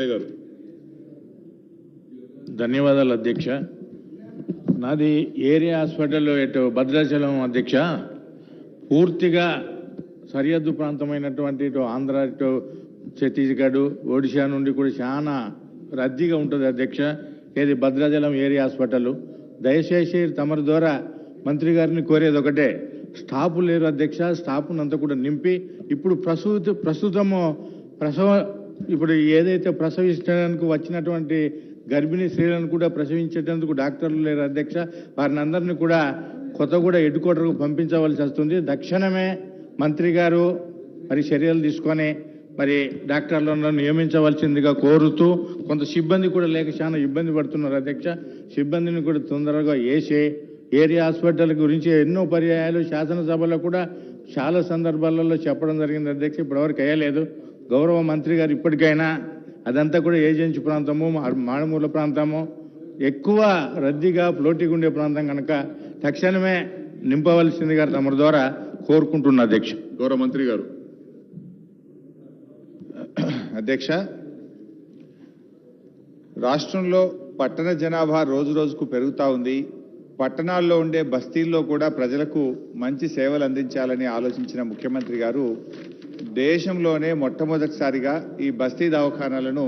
గారు ధన్యవాదాలు అధ్యక్ష. నాది ఏరియా హాస్పిటల్ ఇటు భద్రాచలం అధ్యక్ష. పూర్తిగా సరిహద్దు ప్రాంతమైనటువంటి ఇటు ఆంధ్ర, ఇటు ఛత్తీస్గఢ్, ఒడిశా నుండి కూడా చాలా రద్దీగా ఉంటుంది అధ్యక్ష. ఏది భద్రాచలం ఏరియా హాస్పిటల్. దయచేసి తమరి ద్వారా మంత్రి గారిని కోరేది ఒకటే, స్టాఫ్ లేరు అధ్యక్ష. స్టాఫ్ను అంతా కూడా నింపి ఇప్పుడు ప్రస్తుతము ఇప్పుడు ఏదైతే ప్రసవించడానికి వచ్చినటువంటి గర్భిణీ స్త్రీలను కూడా ప్రసవించేటందుకు డాక్టర్లు లేరు అధ్యక్ష. వారిని అందరినీ కూడా కొత్తగూడ హెడ్ క్వార్టర్కు పంపించవలసి వస్తుంది. తక్షణమే మంత్రి గారు మరి చర్యలు తీసుకొని మరి డాక్టర్లను నియమించవలసిందిగా కోరుతూ, కొంత సిబ్బంది కూడా లేక చాలా ఇబ్బంది పడుతున్నారు అధ్యక్ష. సిబ్బందిని కూడా తొందరగా వేసి ఏరియా హాస్పిటల్ గురించి ఎన్నో పర్యాయాలు శాసనసభలో కూడా చాలా సందర్భాలలో చెప్పడం జరిగింది అధ్యక్ష. ఇప్పటివరకు వేయలేదు. గౌరవ మంత్రి గారు ఇప్పటికైనా అదంతా కూడా ఏజెన్సీ ప్రాంతము, మాడుమూల ప్రాంతము, ఎక్కువ రద్దీగా ఫ్లోటింగ్ ఉండే ప్రాంతం కనుక తక్షణమే నింపవలసిందిగా తమ ద్వారా కోరుకుంటున్నా అధ్యక్ష. గౌరవ మంత్రి గారు. అధ్యక్ష, రాష్ట్రంలో పట్టణ జనాభా రోజు రోజుకు పెరుగుతూ ఉంది. పట్టణాల్లో ఉండే బస్తీల్లో కూడా ప్రజలకు మంచి సేవలు అందించాలని ఆలోచించిన ముఖ్యమంత్రి గారు దేశంలోనే మొట్టమొదటిసారిగా ఈ బస్తీ దవాఖానాలను